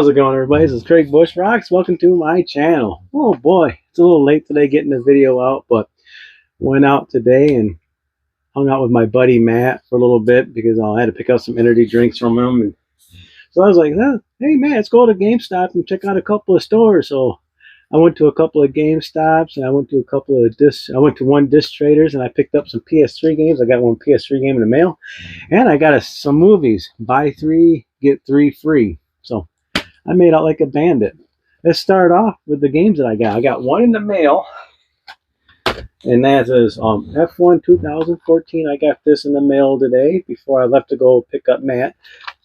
How's it going, everybody? This is Craig Bush Rocks. Welcome to my channel. Oh boy, it's a little late today getting the video out, but went out today and hung out with my buddy Matt for a little bit because I had to pick up some energy drinks from him. And so I was like, hey man, let's go to GameStop and check out a couple of stores. So I went to a couple of GameStops and I went to one Disc Traders and I picked up some PS3 games. I got one PS3 game in the mail, and I got some movies. Buy 3, get 3 free. So I made out like a bandit. Let's start off with the games that I got. I got one in the mail, and that is F1 2014. I got this in the mail today before I left to go pick up Matt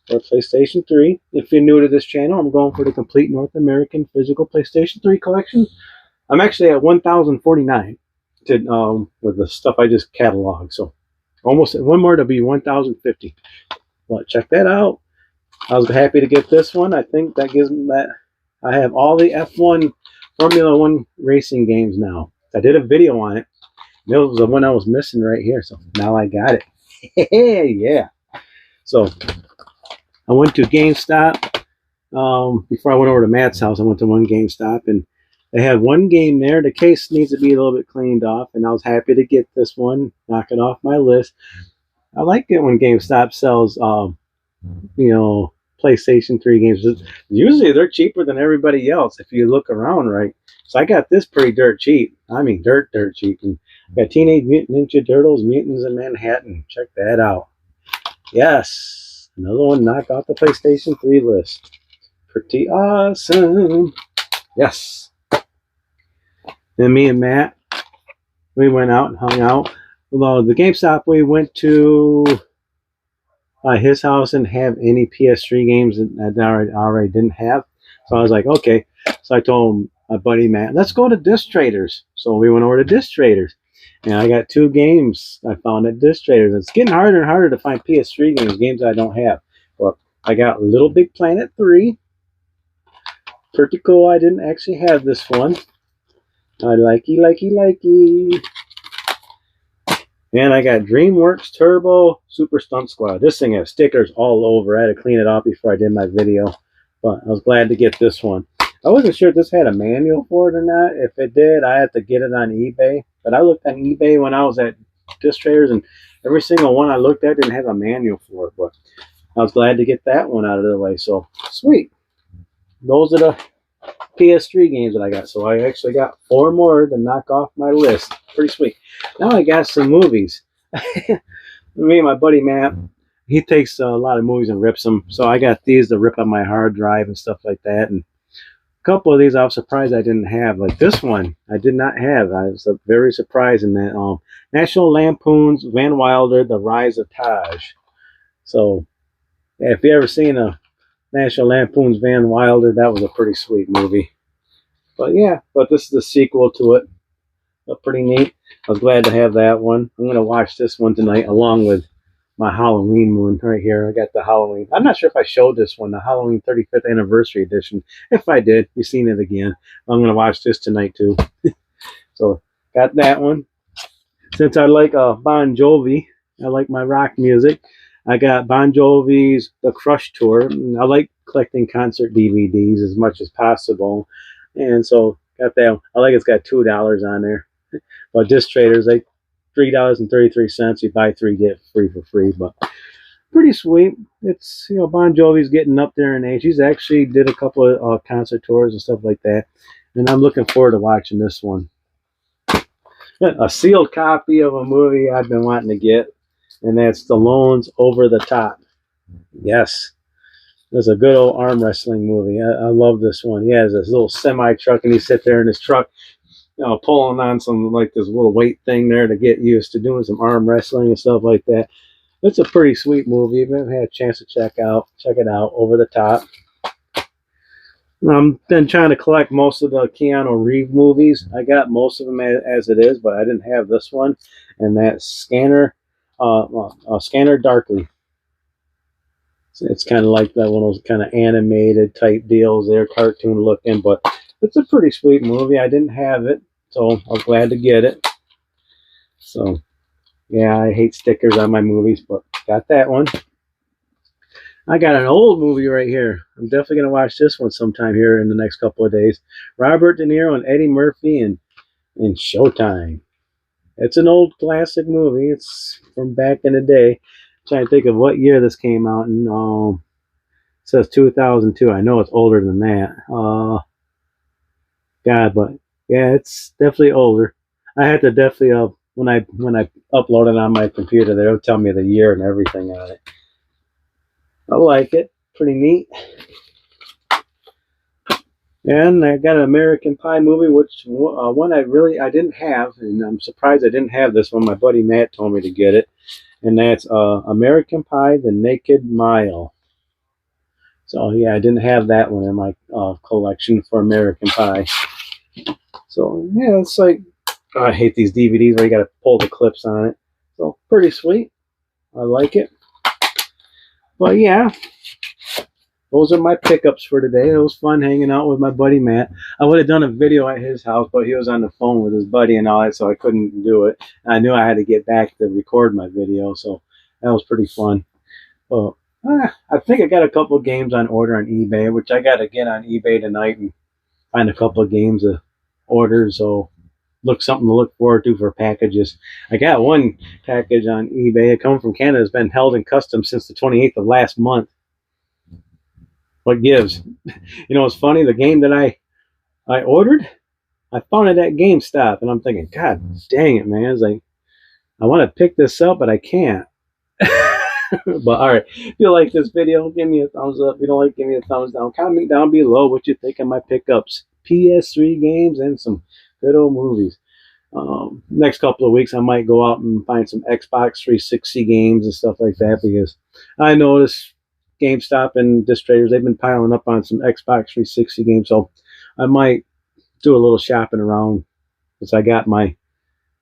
for PlayStation 3. If you're new to this channel, I'm going for the complete North American physical PlayStation 3 collection. I'm actually at 1,049 with the stuff I just cataloged. So almost one more to be 1,050. But check that out. I was happy to get this one. I think that gives me that. I have all the F1 Formula 1 racing games now. I did a video on it. It was the one I was missing right here, so now I got it. Yeah. So I went to GameStop. Before I went over to Matt's house, I went to one GameStop, and they had one game there. The case needs to be a little bit cleaned off, and I was happy to get this one, knock it off my list. I like it when GameStop sells PlayStation 3 games. Usually they're cheaper than everybody else if you look around, right? So I got this pretty dirt cheap. I mean dirt cheap. And I got Teenage Mutant Ninja Turtles, Mutants in Manhattan. Check that out. Yes, another one knocked off the PlayStation 3 list. Pretty awesome. Yes. Then me and Matt, we went out and hung out. Although the GameStop we went to his house didn't have any PS3 games that I already didn't have. So I was like, okay. So I told my buddy Matt, let's go to Disc Traders. So we went over to Disc Traders. And I got 2 games I found at Disc Traders. It's getting harder and harder to find PS3 games I don't have. But I got Little Big Planet 3. Pretty cool. I didn't actually have this one. I likey. And I got DreamWorks Turbo Super Stunt Squad. This thing has stickers all over. I had to clean it off before I did my video. But I was glad to get this one. I wasn't sure if this had a manual for it or not. If it did, I had to get it on eBay. But I looked on eBay when I was at Disc Traders, and every single one I looked at didn't have a manual for it. But I was glad to get that one out of the way. So, sweet. Those are the PS3 games that I got. So I actually got 4 more to knock off my list. Pretty sweet. Now I got some movies. Me and my buddy Matt, he takes a lot of movies and rips them. So I got these to rip on my hard drive and stuff like that. And a couple of these I was surprised I didn't have. Like this one I did not have. I was very surprised in that. National Lampoon's Van Wilder, The Rise of Taj. So if you ever seen a National Lampoon's Van Wilder, that was a pretty sweet movie. But yeah, this is the sequel to it. Pretty neat. I was glad to have that one. I'm going to watch this one tonight along with my Halloween one right here. I got the Halloween. I'm not sure if I showed this one, the Halloween 35th Anniversary Edition. If I did, you've seen it again. I'm going to watch this tonight too. So, got that one. Since I like Bon Jovi, I like my rock music, I got Bon Jovi's The Crush Tour. I like collecting concert DVDs as much as possible. And so, got that one. I like it's got $2 on there. But Disc Traders, like $3.33. You buy 3, get 3 for free. But pretty sweet. It's, Bon Jovi's getting up there in age. He's actually did a couple of concert tours and stuff like that. And I'm looking forward to watching this one. A sealed copy of a movie I've been wanting to get. And that's Stallone's Over the Top. Yes. It's a good old arm wrestling movie. I love this one. He has this little semi-truck, and he sits there in his truck, pulling on some, like, this little weight thing there to get used to doing some arm wrestling and stuff like that. It's a pretty sweet movie. If you haven't had a chance to check it out, Over the Top. I've been trying to collect most of the Keanu Reeves movies. I got most of them as it is, but I didn't have this one. And that's Scanner Darkly. It's kind of like that one of those kind of animated type deals there, cartoon looking, but it's a pretty sweet movie. I didn't have it, so I was glad to get it. So, yeah, I hate stickers on my movies, but got that one. I got an old movie right here. I'm definitely going to watch this one sometime here in the next couple of days. Robert De Niro and Eddie Murphy in Showtime. It's an old classic movie. It's from back in the day. I'm trying to think of what year this came out in. It says 2002. I know it's older than that. God, but yeah, it's definitely older. I had to definitely when I upload it on my computer, there it'll tell me the year and everything on it. I like it. Pretty neat. And I got an American Pie movie, which one I didn't have, and I'm surprised I didn't have this one. My buddy Matt told me to get it, and that's American Pie: The Naked Mile. So yeah, I didn't have that one in my collection for American Pie. So yeah, it's like I hate these DVDs where you got to pull the clips on it. So pretty sweet. I like it. But yeah, those are my pickups for today. It was fun hanging out with my buddy Matt. I would have done a video at his house, but he was on the phone with his buddy and all that, so I couldn't do it. I knew I had to get back to record my video, so that was pretty fun. Well, I think I got a couple of games on order on eBay, which I got to get on eBay tonight and find a couple of games to order, so something to look forward to for packages. I got one package on eBay. It comes from Canada. It's been held in customs since the 28th of last month. What gives? You know, it's funny. The game that I ordered, I found it at GameStop, and I'm thinking, God dang it, man! It's like I want to pick this up, but I can't. But all right, if you like this video, give me a thumbs up. If you don't like, give me a thumbs down. Comment down below what you think of my pickups, PS3 games, and some good old movies. Next couple of weeks, I might go out and find some Xbox 360 games and stuff like that, because I noticed GameStop and disc traders, they've been piling up on some Xbox 360 games, so I might do a little shopping around, because I got my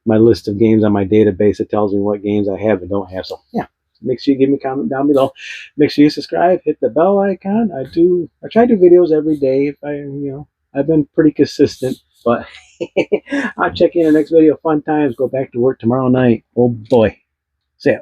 list of games on my database. It tells me what games I have and don't have. So yeah, make sure you give me a comment down below. Make sure you subscribe, hit the bell icon. I try to do videos every day. If I've been pretty consistent, but I'll check you in the next video. Fun times. Go back to work tomorrow night. Oh boy. See ya.